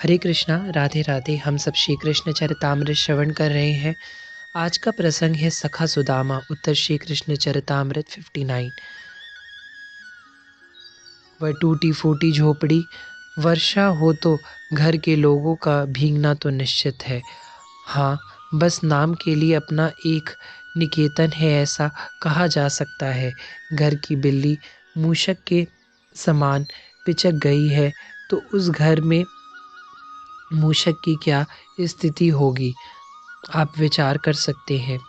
हरे कृष्णा, राधे राधे। हम सब श्री कृष्ण चरितामृत श्रवण कर रहे हैं। आज का प्रसंग है सखा सुदामा, उत्तर श्री कृष्ण चरितामृत 59। वह टूटी फूटी झोपड़ी, वर्षा हो तो घर के लोगों का भीगना तो निश्चित है। हाँ, बस नाम के लिए अपना एक निकेतन है, ऐसा कहा जा सकता है। घर की बिल्ली मूषक के समान पिचक गई है तो उस घर में मूषक की क्या स्थिति होगी, आप विचार कर सकते हैं।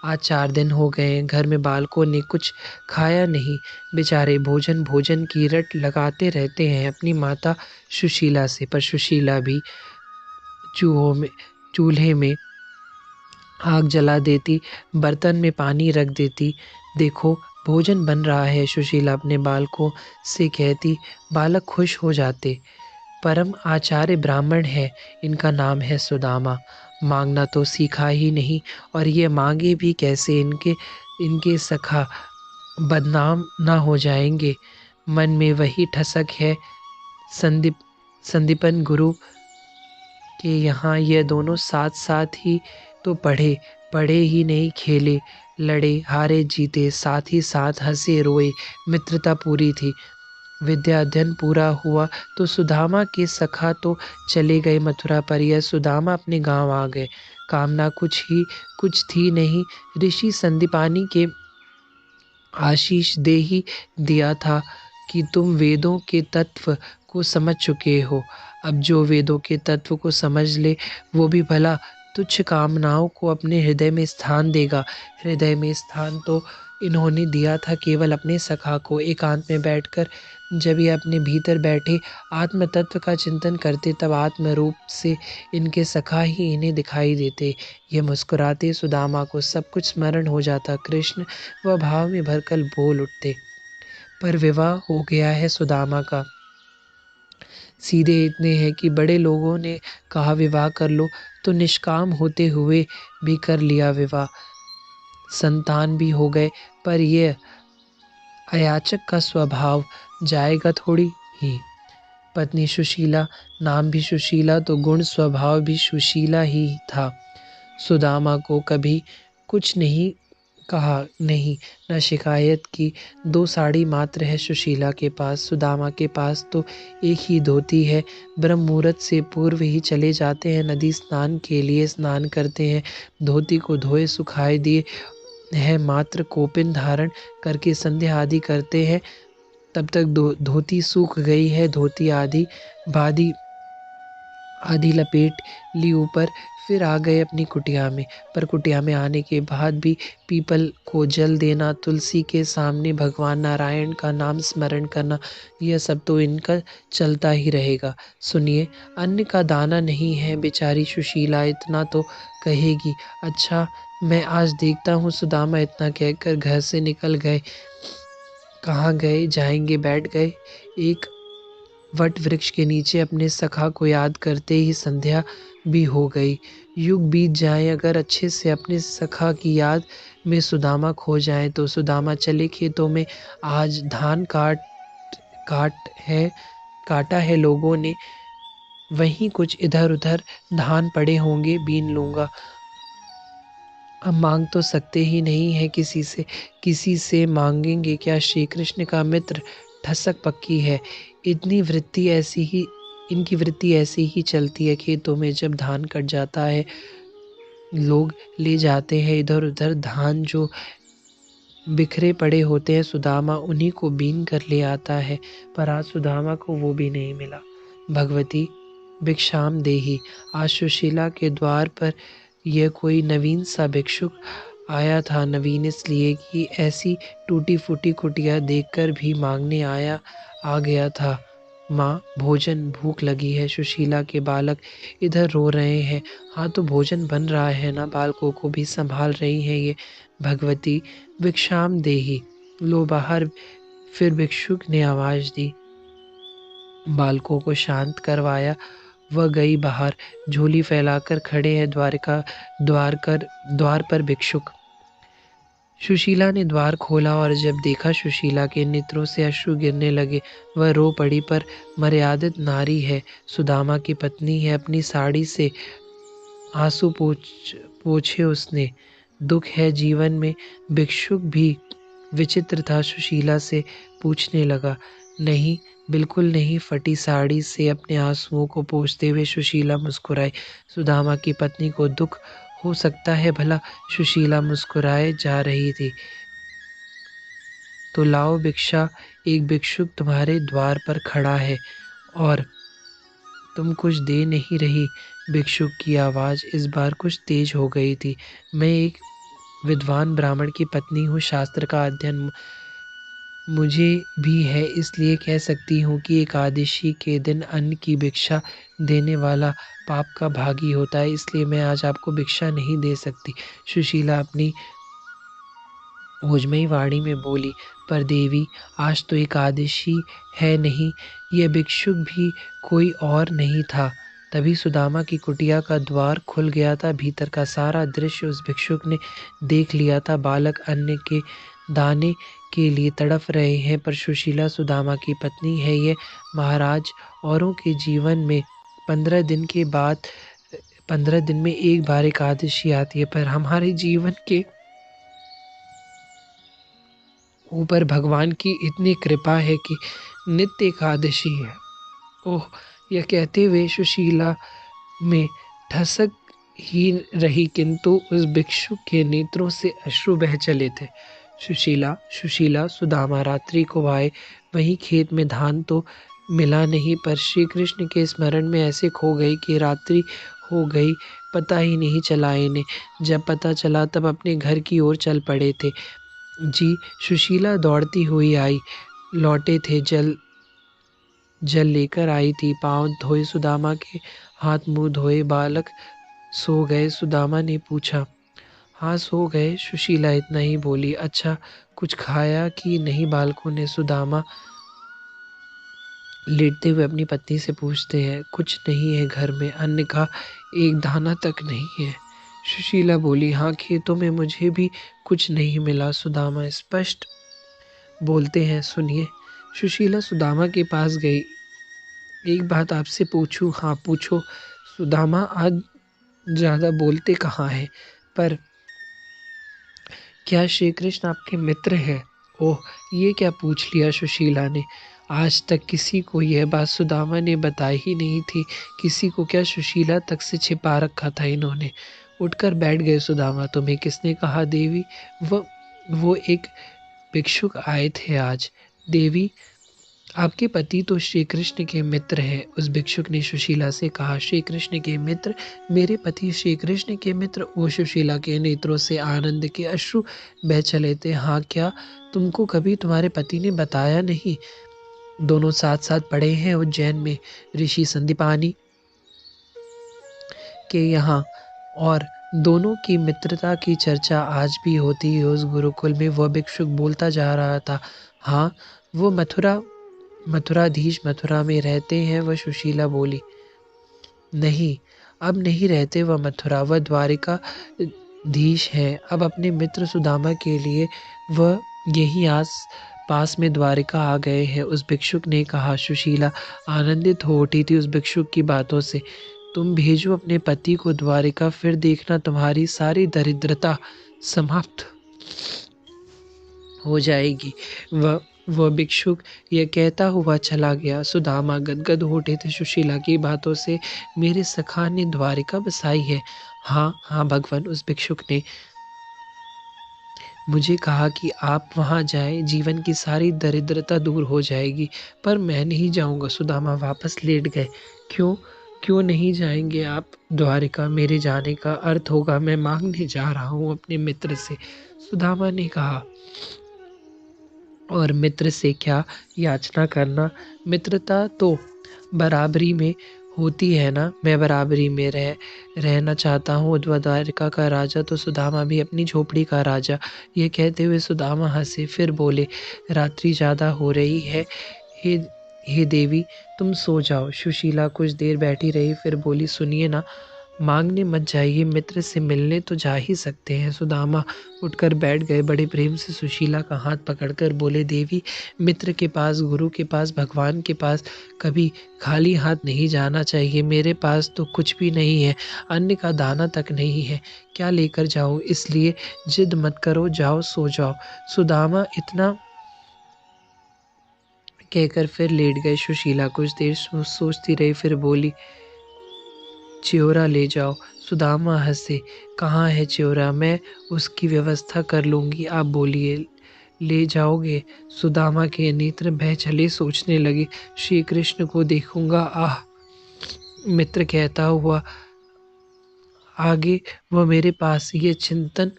आज 4 दिन हो गए, घर में बालकों ने कुछ खाया नहीं। बेचारे भोजन भोजन की रट लगाते रहते हैं अपनी माता सुशीला से, पर सुशीला भी चूल्हे में आग जला देती, बर्तन में पानी रख देती। देखो, भोजन बन रहा है, सुशीला अपने बालकों से कहती। बालक खुश हो जाते। परम आचार्य ब्राह्मण है, इनका नाम है सुदामा। मांगना तो सीखा ही नहीं, और ये मांगे भी कैसे? इनके इनके सखा बदनाम ना हो जाएंगे। मन में वही ठसक है। संदीपन गुरु के यहाँ ये दोनों साथ साथ ही तो पढ़े पढ़े ही नहीं, खेले लड़े हारे जीते, साथ ही साथ हंसे रोए, मित्रता पूरी थी। विद्या अध्ययन पूरा हुआ तो सुदामा के सखा तो चले गए मथुरा, पर यह सुदामा अपने गांव आ गए। कामना कुछ थी नहीं। ऋषि संदीपानी के आशीष दे ही दिया था कि तुम वेदों के तत्व को समझ चुके हो। अब जो वेदों के तत्व को समझ ले, वो भी भला तुच्छ कामनाओं को अपने हृदय में स्थान देगा। हृदय में स्थान तो इन्होंने दिया था केवल अपने सखा को। एकांत में बैठकर जब ये अपने भीतर बैठे आत्म तत्व का चिंतन करते, तब आत्म रूप से इनके सखा ही इन्हें दिखाई देते। ये मुस्कुराते, सुदामा को सब कुछ स्मरण हो जाता। कृष्ण वह भाव में भरकर बोल उठते। पर विवाह हो गया है सुदामा का। सीधे इतने हैं कि बड़े लोगों ने कहा विवाह कर लो, तो निष्काम होते हुए भी कर लिया विवाह। संतान भी हो गए, पर यह अयाचक का स्वभाव जाएगा थोड़ी ही। पत्नी सुशीला, नाम भी सुशीला तो गुण स्वभाव भी सुशीला ही था। सुदामा को कभी कुछ नहीं कहा, नहीं न शिकायत की। 2 साड़ी मात्र है सुशीला के पास। सुदामा के पास तो एक ही धोती है। ब्रह्म मुहूर्त से पूर्व ही चले जाते हैं नदी स्नान के लिए, स्नान करते हैं, धोती को धोए सुखाए दिए है, मात्र कोपिन धारण करके संध्या आदि करते हैं। तब तक धोती सूख गई है। धोती आधी आधी लपेट ली ऊपर, फिर आ गए अपनी कुटिया में। पर कुटिया में आने के बाद भी पीपल को जल देना, तुलसी के सामने भगवान नारायण का नाम स्मरण करना, यह सब तो इनका चलता ही रहेगा। सुनिए, अन्न का दाना नहीं है बेचारी सुशीला, इतना तो कहेगी। अच्छा, मैं आज देखता हूँ, सुदामा इतना कहकर घर से निकल गए। कहाँ गए जाएंगे? बैठ गए एक वट वृक्ष के नीचे अपने सखा को याद करते ही। संध्या भी हो गई। युग बीत जाए, अगर अच्छे से अपने सखा की याद में सुदामा खो जाए तो। सुदामा चले खेतों में। आज धान काट है काटा है लोगों ने, वहीं कुछ इधर उधर धान पड़े होंगे, बीन लूंगा। अब मांग तो सकते ही नहीं है किसी से मांगेंगे क्या? श्री कृष्ण का मित्र, ठसक पक्की है। इनकी वृत्ति ऐसी ही चलती है। खेतों में जब धान कट जाता है, लोग ले जाते हैं इधर उधर धान जो बिखरे पड़े होते हैं। सुदामा उन्हीं को बीन कर ले आता है, पर आज सुदामा को वो भी नहीं मिला। भगवती भिक्षाम देही। आज सुशीला के द्वार पर यह कोई नवीन सा भिक्षुक आया था। नवीन इसलिए कि ऐसी टूटी फूटी कुटिया देखकर भी मांगने आ गया था। माँ, भोजन, भूख लगी है। सुशीला के बालक इधर रो रहे हैं। हाँ, तो भोजन बन रहा है ना, बालकों को भी संभाल रही है ये। भगवती भिक्षाम देही। लो बाहर। फिर भिक्षुक ने आवाज दी। बालकों को शांत करवाया, वह गई बाहर। झोली फैलाकर खड़े हैं द्वार पर भिक्षुक। सुशीला ने द्वार खोला और जब देखा सुशीला के नेत्रों से अश्रु गिरने लगे। वह रो पड़ी, पर मर्यादित नारी है, सुदामा की पत्नी है। अपनी साड़ी से आंसू पोंछे उसने। दुख है जीवन में। भिक्षुक भी विचित्र था, सुशीला से पूछने लगा। नहीं, बिल्कुल नहीं। फटी साड़ी से अपने आंसुओं को पोंछते हुए सुशीला मुस्कुराई। सुदामा की पत्नी को दुख हो सकता है भला? सुशीला मुस्कुराए जा रही थी। तो लाओ भिक्षा, एक भिक्षुक तुम्हारे द्वार पर खड़ा है और तुम कुछ दे नहीं रही। भिक्षुक की आवाज़ इस बार कुछ तेज हो गई थी। मैं एक विद्वान ब्राह्मण की पत्नी हूँ। शास्त्र का अध्ययन मुझे भी है, इसलिए कह सकती हूँ कि एकादशी के दिन अन्न की भिक्षा देने वाला पाप का भागी होता है, इसलिए मैं आज आपको भिक्षा नहीं दे सकती। सुशीला अपनी ओजमई वाणी में बोली। पर देवी, आज तो एकादशी है नहीं। यह भिक्षुक भी कोई और नहीं था। तभी सुदामा की कुटिया का द्वार खुल गया था। भीतर का सारा दृश्य उस भिक्षुक ने देख लिया था। बालक अन्न के दाने के लिए तड़फ रहे हैं, पर सुशीला सुदामा की पत्नी है। ये महाराज, औरों के जीवन में 15 दिन में एक बार एकादशी आती है, पर हमारे जीवन के ऊपर भगवान की इतनी कृपा है कि नित्य एकादशी है। ओह! यह कहते हुए सुशीला में ठसक ही रही, किंतु उस भिक्षुक के नेत्रों से अश्रु बह चले थे। सुशीला, सुदामा रात्रि को आए। वहीं खेत में धान तो मिला नहीं, पर श्री कृष्ण के स्मरण में ऐसे खो गई कि रात्रि हो गई, पता ही नहीं चला इन्हें। जब पता चला तब अपने घर की ओर चल पड़े थे। जी, सुशीला दौड़ती हुई आई। लौटे थे, जल लेकर आई थी। पाँव धोए सुदामा के, हाथ मुंह धोए। बालक सो गए? सुदामा ने पूछा। हाँ, सो गए, सुशीला इतना ही बोली। अच्छा, कुछ खाया कि नहीं बालकों ने? सुदामा लेटते हुए अपनी पत्नी से पूछते हैं। कुछ नहीं है घर में, अन्न का एक दाना तक नहीं है। सुशीला बोली। हाँ, खेतों में मुझे भी कुछ नहीं मिला। सुदामा स्पष्ट बोलते हैं, सुनिए। सुशीला सुदामा के पास गई। एक बात आपसे पूछूं? हाँ, पूछो। सुदामा आज ज्यादा बोलते कहाँ हैं, पर क्या श्री कृष्ण आपके मित्र हैं? ओह, ये क्या पूछ लिया सुशीला ने। आज तक किसी को यह बात सुदामा ने बताई ही नहीं थी। किसी को क्या, सुशीला तक से छिपा रखा था इन्होंने। उठकर बैठ गए सुदामा। तुम्हें किसने कहा देवी? वो एक भिक्षुक आए थे आज। देवी, आपके पति तो श्री कृष्ण के मित्र हैं, उस भिक्षुक ने सुशीला से कहा। श्री कृष्ण के मित्र? मेरे पति श्री कृष्ण के मित्र? वो सुशीला के नेत्रों से आनंद के अश्रु बह चले थे। हाँ, क्या तुमको कभी तुम्हारे पति ने बताया नहीं? दोनों साथ साथ पढ़े हैं उज्जैन में, ऋषि संदीपानी के यहाँ, और दोनों की मित्रता की चर्चा आज भी होती है उस गुरुकुल में। वह भिक्षुक बोलता जा रहा था। हाँ, वो मथुराधीश मथुरा में रहते हैं? वह सुशीला बोली। नहीं, अब नहीं रहते वह मथुरा, वह द्वारिका धीश है। अब अपने मित्र सुदामा के लिए वह यही आस पास में द्वारिका आ गए हैं, उस भिक्षुक ने कहा। सुशीला आनंदित हो उठी थी उस भिक्षुक की बातों से। तुम भेजो अपने पति को द्वारिका, फिर देखना तुम्हारी सारी दरिद्रता समाप्त हो जाएगी। वह भिक्षुक यह कहता हुआ चला गया। सुदामा गदगद हो उठे थे सुशीला की बातों से। मेरे सखा ने द्वारिका बसाई है? हाँ हाँ भगवान, उस भिक्षुक ने मुझे कहा कि आप वहाँ जाएं, जीवन की सारी दरिद्रता दूर हो जाएगी। पर मैं नहीं जाऊँगा। सुदामा वापस लेट गए। क्यों क्यों नहीं जाएंगे आप द्वारिका? मेरे जाने का अर्थ होगा मैं मांगने जा रहा हूँ अपने मित्र से, सुदामा ने कहा। और मित्र से क्या याचना करना? मित्रता तो बराबरी में होती है ना। मैं बराबरी में रहना चाहता हूँ द्वारिका का राजा, तो सुदामा भी अपनी झोपड़ी का राजा। ये कहते हुए सुदामा हंसे, फिर बोले, रात्रि ज़्यादा हो रही है, हे हे देवी, तुम सो जाओ। सुशीला कुछ देर बैठी रही, फिर बोली, सुनिए ना, मांगने मत जाइए, मित्र से मिलने तो जा ही सकते हैं। सुदामा उठकर बैठ गए। बड़े प्रेम से सुशीला का हाथ पकड़कर बोले, देवी, मित्र के पास, गुरु के पास, भगवान के पास कभी खाली हाथ नहीं जाना चाहिए। मेरे पास तो कुछ भी नहीं है, अन्न का दाना तक नहीं है, क्या लेकर जाऊं? इसलिए जिद मत करो, जाओ सो जाओ। सुदामा इतना कहकर फिर लेट गए। सुशीला कुछ देर सोचती रही, फिर बोली, च्योरा ले जाओ। सुदामा हंसे, कहाँ है च्योरा? मैं उसकी व्यवस्था कर लूंगी, आप बोलिए, ले जाओगे? सुदामा के नेत्र भय चले, सोचने लगे, श्री कृष्ण को देखूंगा, आह। मित्र कहता हुआ आगे वह मेरे पास, ये चिंतन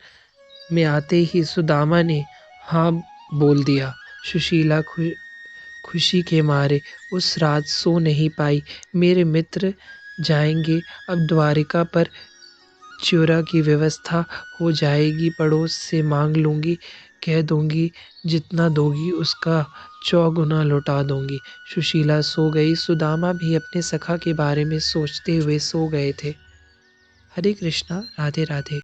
में आते ही सुदामा ने हाँ बोल दिया। सुशीला खुशी के मारे उस रात सो नहीं पाई। मेरे मित्र जाएंगे अब द्वारिका पर, च्योरा की व्यवस्था हो जाएगी, पड़ोस से मांग लूंगी, कह दूंगी जितना दोगी उसका चौगुना लौटा दूंगी। सुशीला सो गई। सुदामा भी अपने सखा के बारे में सोचते हुए सो गए थे। हरे कृष्णा, राधे राधे।